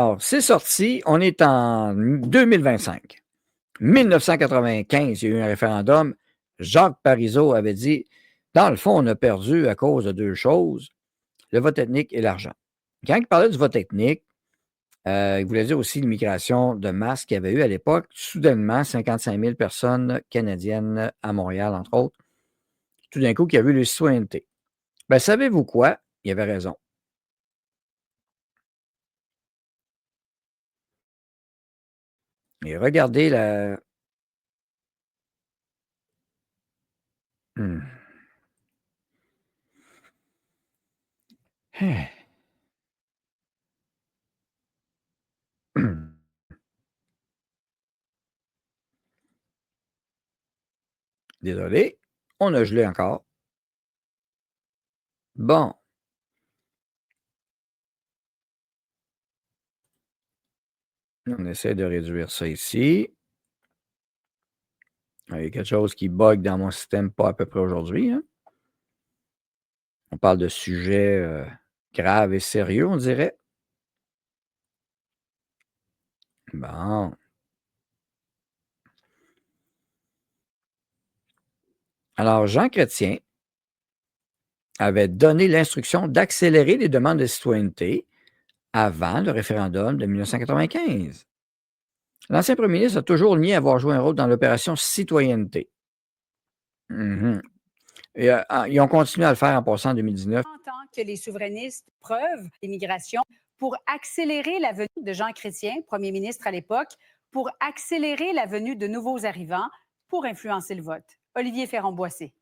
Alors, c'est sorti, on est en 2025. 1995, il y a eu un référendum. Jacques Parizeau avait dit, dans le fond, on a perdu à cause de deux choses, le vote ethnique et l'argent. Quand il parlait du vote ethnique, il voulait dire aussi l'immigration de masse qu'il y avait eu à l'époque. Soudainement, 55 000 personnes canadiennes à Montréal, entre autres. Tout d'un coup, qui a eu le citoyenneté. Ben, savez-vous quoi? Il avait raison. Et regardez la... Hmm. Désolé, on a gelé encore. Bon. On essaie de réduire ça ici. Il y a quelque chose qui bug dans mon système pas à peu près aujourd'hui. Hein? On parle de sujets graves et sérieux, on dirait. Bon. Alors, Jean Chrétien avait donné l'instruction d'accélérer les demandes de citoyenneté avant le référendum de 1995. L'ancien premier ministre a toujours nié avoir joué un rôle dans l'opération citoyenneté. Mhm. Et, ils ont continué à le faire en passant en 2019. Tant que les souverainistes preuve l'immigration pour accélérer la venue de Jean Chrétien, premier ministre à l'époque, pour accélérer la venue de nouveaux arrivants, pour influencer le vote. Olivier Ferrand-Boissé.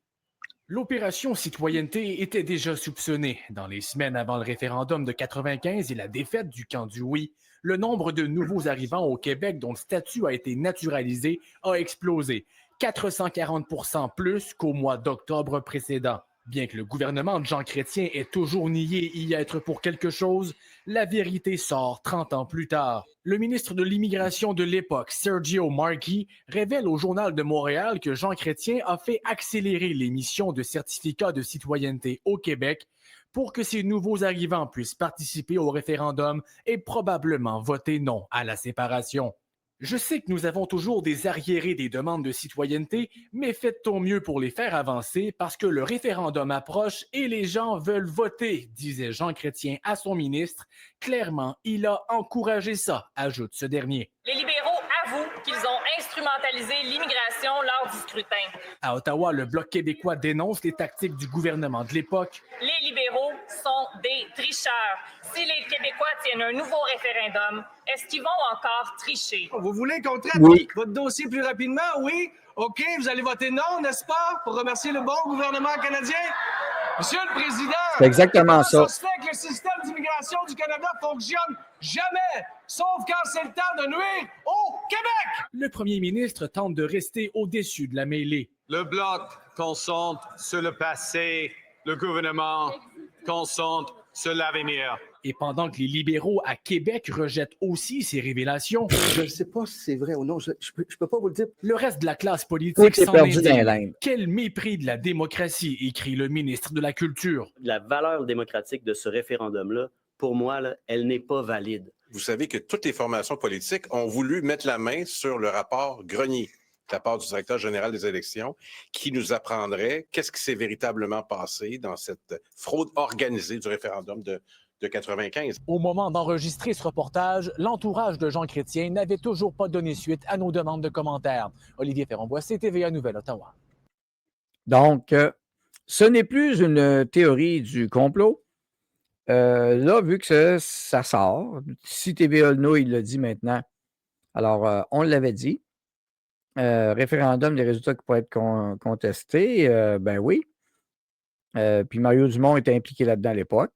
L'opération citoyenneté était déjà soupçonnée. Dans les semaines avant le référendum de 95 et la défaite du camp du oui, le nombre de nouveaux arrivants au Québec dont le statut a été naturalisé a explosé, 440 % plus qu'au mois d'octobre précédent. Bien que le gouvernement de Jean Chrétien ait toujours nié y être pour quelque chose, la vérité sort 30 ans plus tard. Le ministre de l'Immigration de l'époque, Sergio Marchi, révèle au Journal de Montréal que Jean Chrétien a fait accélérer l'émission de certificats de citoyenneté au Québec pour que ces nouveaux arrivants puissent participer au référendum et probablement voter non à la séparation. Je sais que nous avons toujours des arriérés des demandes de citoyenneté, mais faites-on mieux pour les faire avancer parce que le référendum approche et les gens veulent voter, disait Jean Chrétien à son ministre. Clairement, il a encouragé ça, ajoute ce dernier. Les libéraux avouent qu'ils ont instrumentalisé l'immigration lors du scrutin. À Ottawa, le Bloc québécois dénonce les tactiques du gouvernement de l'époque. Les libéraux sont des tricheurs. Si les Québécois tiennent un nouveau référendum, est-ce qu'ils vont encore tricher? Vous voulez qu'on traite votre dossier plus rapidement? Oui? OK, vous allez voter non, n'est-ce pas? Pour remercier le bon gouvernement canadien? Monsieur le Président, c'est exactement ça. Ça se fait que le système d'immigration du Canada fonctionne jamais, sauf quand c'est le temps de nuire au Québec! Le premier ministre tente de rester au-dessus de la mêlée. Le Bloc concentre sur le passé, le gouvernement concentre sur l'avenir. Et pendant que les libéraux à Québec rejettent aussi ces révélations, je ne sais pas si c'est vrai ou non, je ne peux pas vous le dire. Le reste de la classe politique s'en perdu dans indigne. Quel mépris de la démocratie, écrit le ministre de la Culture. La valeur démocratique de ce référendum-là, pour moi, là, elle n'est pas valide. Vous savez que toutes les formations politiques ont voulu mettre la main sur le rapport Grenier, de la part du directeur général des élections, qui nous apprendrait qu'est-ce qui s'est véritablement passé dans cette fraude organisée du référendum de 95. Au moment d'enregistrer ce reportage, l'entourage de Jean Chrétien n'avait toujours pas donné suite à nos demandes de commentaires. Olivier Ferrand-Boissé, TVA Nouvelle, Ottawa. Donc, ce n'est plus une théorie du complot. Là, vu que ça sort, si TVA No, il l'a dit maintenant, alors on l'avait dit. Référendum, des résultats qui pourraient être contestés, ben oui. Puis Mario Dumont était impliqué là-dedans à l'époque.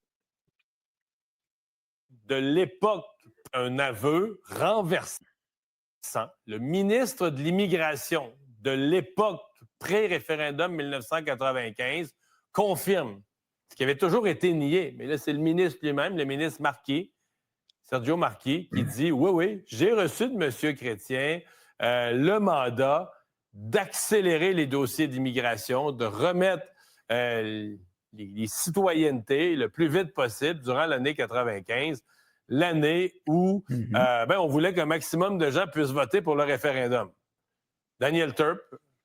De l'époque, un aveu renversant. Le ministre de l'Immigration de l'époque pré-référendum 1995 confirme ce qui avait toujours été nié. Mais là, c'est le ministre lui-même, le ministre Marquis, Sergio Marquis, qui dit « Oui, j'ai reçu de M. Chrétien le mandat d'accélérer les dossiers d'immigration, de remettre les citoyennetés le plus vite possible durant l'année 95. » l'année où on voulait qu'un maximum de gens puissent voter pour le référendum. Daniel Turp,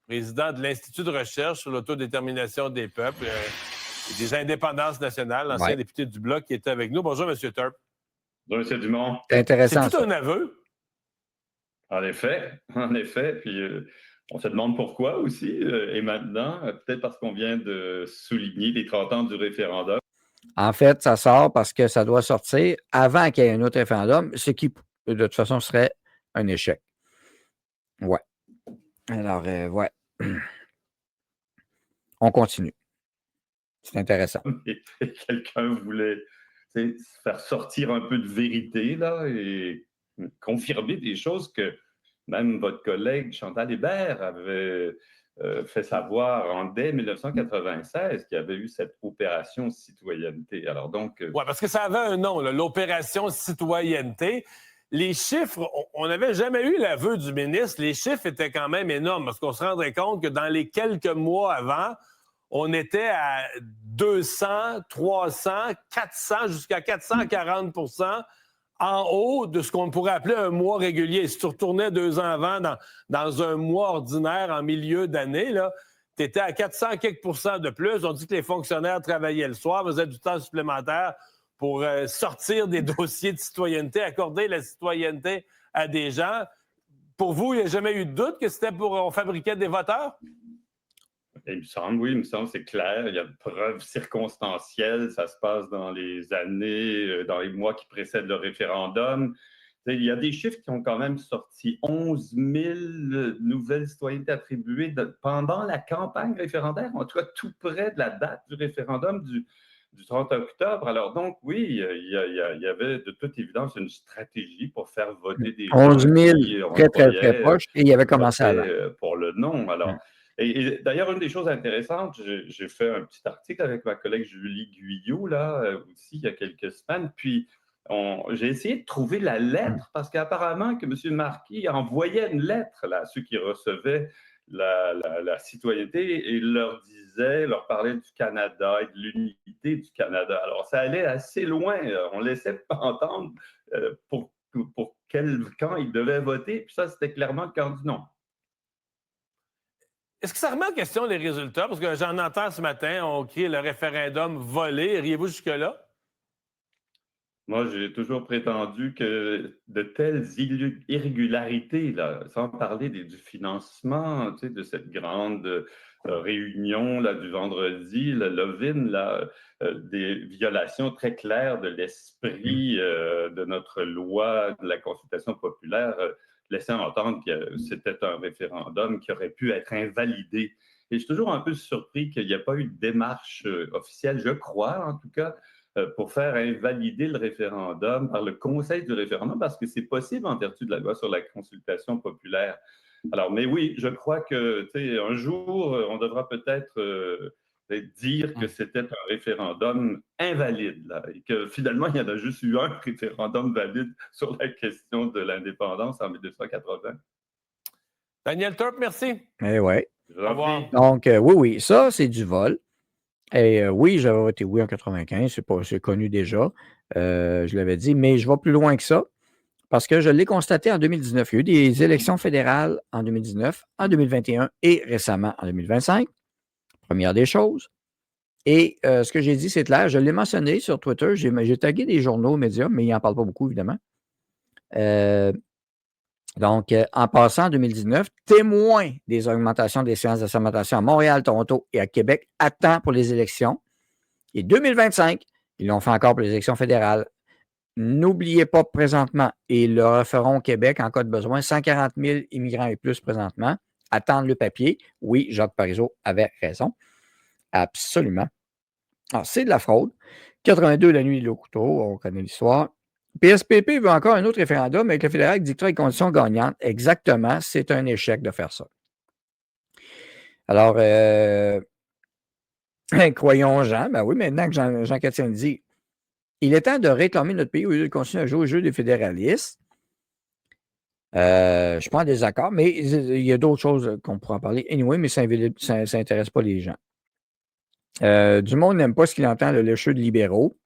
président de l'Institut de recherche sur l'autodétermination des peuples et des indépendances nationales, ancien député du Bloc, qui était avec nous. Bonjour, M. Turp. Bonjour, M. Dumont. C'est intéressant. C'est tout un aveu. En effet. Puis on se demande pourquoi aussi. Et maintenant, peut-être parce qu'on vient de souligner les 30 ans du référendum. En fait, ça sort parce que ça doit sortir avant qu'il y ait un autre référendum, ce qui, de toute façon, serait un échec. Ouais. Alors, ouais. On continue. C'est intéressant. Et quelqu'un voulait faire sortir un peu de vérité, là, et confirmer des choses que même votre collègue Chantal Hébert avait fait savoir dès 1996 qu'il y avait eu cette opération citoyenneté. Alors donc... Oui, parce que ça avait un nom, là, l'opération citoyenneté. Les chiffres, on n'avait jamais eu l'aveu du ministre. Les chiffres étaient quand même énormes parce qu'on se rendrait compte que dans les quelques mois avant, on était à 200, 300, 400, jusqu'à 440 % en haut de ce qu'on pourrait appeler un mois régulier. Si tu retournais 2 ans avant dans un mois ordinaire en milieu d'année, tu étais à 400 quelques % de plus. On dit que les fonctionnaires travaillaient le soir, faisaient du temps supplémentaire pour sortir des dossiers de citoyenneté, accorder la citoyenneté à des gens. Pour vous, il n'y a jamais eu de doute que c'était pour on fabriquait des voteurs? Il me semble, c'est clair. Il y a de preuves circonstancielles. Ça se passe dans les années, dans les mois qui précèdent le référendum. Il y a des chiffres qui ont quand même sorti. 11 000 nouvelles citoyennetés attribuées pendant la campagne référendaire, en tout cas tout près de la date du référendum du 30 octobre. Alors donc, oui, il y avait de toute évidence une stratégie pour faire voter des 11 000, très, très, très proche, et il avait commencé avant. Pour le non. Alors, et d'ailleurs, une des choses intéressantes, j'ai fait un petit article avec ma collègue Julie Guyot, là, aussi, il y a quelques semaines, puis j'ai essayé de trouver la lettre, parce qu'apparemment que M. Marquis envoyait une lettre là, à ceux qui recevaient la citoyenneté et leur parlait du Canada et de l'unité du Canada. Alors, ça allait assez loin. On ne laissait pas entendre pour quel camp ils devaient voter, puis ça, c'était clairement le camp du non. Est-ce que ça remet en question les résultats? Parce que j'en entends ce matin, on crie le référendum volé. Riez-vous jusque-là? Moi, j'ai toujours prétendu que de telles irrégularités, là, sans parler du financement, de cette grande réunion là, du vendredi, le Lovin, là, des violations très claires de l'esprit de notre loi de la consultation populaire, laissant entendre que c'était un référendum qui aurait pu être invalidé. Et je suis toujours un peu surpris qu'il n'y ait pas eu de démarche officielle, je crois en tout cas, pour faire invalider le référendum par le Conseil du référendum, parce que c'est possible en vertu de la loi sur la consultation populaire. Alors, mais oui, je crois que, un jour, on devra peut-être dire que c'était un référendum invalide, là, et que finalement, il y en a juste eu un référendum valide sur la question de l'indépendance en 1980. Daniel Turp, merci. Eh oui. Au revoir. Donc, oui, ça, c'est du vol. Et oui, j'avais voté oui en 95, c'est connu déjà, je l'avais dit, mais je vais plus loin que ça, parce que je l'ai constaté en 2019. Il y a eu des élections fédérales en 2019, en 2021 et récemment en 2025. Première des choses. Et ce que j'ai dit, c'est clair, je l'ai mentionné sur Twitter, j'ai tagué des journaux, médias, mais ils n'en parlent pas beaucoup, évidemment. Donc, en passant en 2019, témoin des augmentations des séances d'assermentation à Montréal, Toronto et à Québec, à temps pour les élections. Et 2025, ils l'ont fait encore pour les élections fédérales. N'oubliez pas présentement, et ils le referont au Québec en cas de besoin, 140 000 immigrants et plus présentement. Attendre le papier. Oui, Jacques Parizeau avait raison. Absolument. Alors, c'est de la fraude. 82, la nuit de couteau, on connaît l'histoire. PSPP veut encore un autre référendum avec le fédéral qui dictera les conditions gagnantes. Exactement, c'est un échec de faire ça. Alors, croyons Jean, ben oui, maintenant que Jean Chrétien dit, il est temps de réclamer notre pays au lieu de continuer à jouer au jeu des fédéralistes. Je suis pas en désaccord, mais il y a d'autres choses qu'on pourra en parler. Anyway, mais ça n'intéresse pas les gens. Du monde n'aime pas ce qu'il entend, le lécheux de libéraux.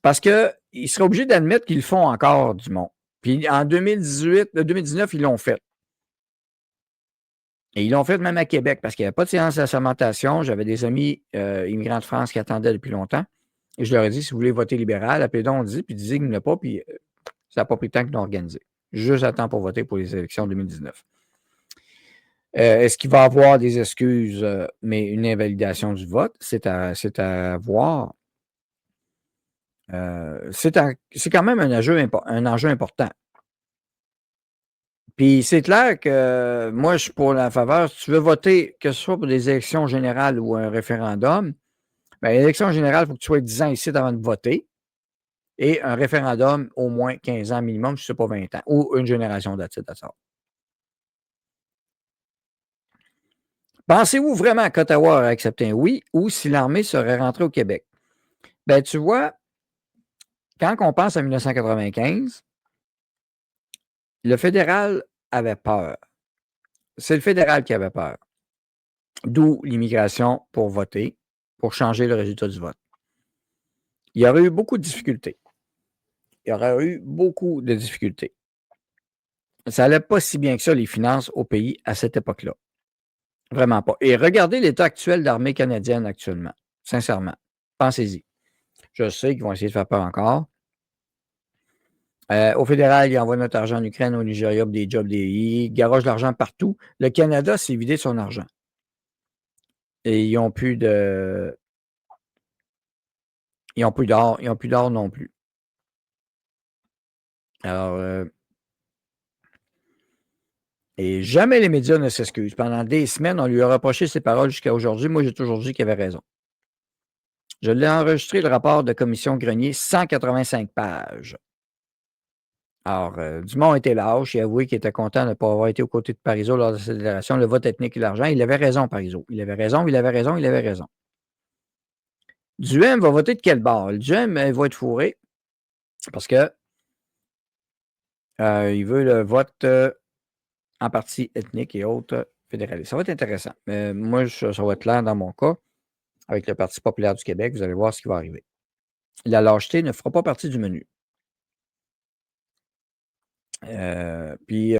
Parce qu'ils seraient obligés d'admettre qu'ils le font encore, Dumont. Puis en 2019, ils l'ont fait. Et ils l'ont fait même à Québec parce qu'il n'y avait pas de séance d'assermentation. J'avais des amis immigrants de France qui attendaient depuis longtemps. Et je leur ai dit, si vous voulez voter libéral, appelez donc, on dit, puis disait qu'il n'y en a pas, puis ça n'a pas pris de temps qu'ils l'ont organisé. Juste à temps pour voter pour les élections 2019. Est-ce qu'il va y avoir des excuses, mais une invalidation du vote? C'est à voir. C'est quand même un enjeu important. Puis c'est clair que moi, je suis pour la faveur. Si tu veux voter, que ce soit pour des élections générales ou un référendum, bien, l'élection générale, il faut que tu sois 10 ans ici avant de voter. Et un référendum, au moins 15 ans minimum, si ce n'est pas 20 ans, ou une génération d'attitude à ça. Pensez-vous vraiment qu'Ottawa aurait accepté un oui ou si l'armée serait rentrée au Québec? Bien, tu vois, quand on pense à 1995, le fédéral avait peur. C'est le fédéral qui avait peur. D'où l'immigration pour voter, pour changer le résultat du vote. Il y aurait eu beaucoup de difficultés. Ça n'allait pas si bien que ça, les finances au pays à cette époque-là. Vraiment pas. Et regardez l'état actuel de l'armée canadienne actuellement. Sincèrement. Pensez-y. Je sais qu'ils vont essayer de faire peur encore. Au fédéral, ils envoient notre argent en Ukraine, au Nigeria, pour des jobs, ils garagent de l'argent partout. Le Canada s'est vidé de son argent. Et ils n'ont plus de... Ils n'ont plus d'or. Ils n'ont plus d'or non plus. Alors... Et jamais les médias ne s'excusent. Pendant des semaines, on lui a reproché ses paroles jusqu'à aujourd'hui. Moi, j'ai toujours dit qu'il avait raison. Je l'ai enregistré, le rapport de commission Grenier, 185 pages. Alors, Dumont était lâche. Il a avoué qu'il était content de ne pas avoir été aux côtés de Parizeau lors de cette déclaration. Le vote ethnique et l'argent. Il avait raison, Parizeau. Il avait raison. Duhem va voter de quel bord? Le Duhem va être fourré parce que il veut le vote en partie ethnique et autres fédéralistes. Ça va être intéressant. Moi, ça va être clair dans mon cas. Avec le Parti populaire du Québec, vous allez voir ce qui va arriver. La lâcheté ne fera pas partie du menu. Puis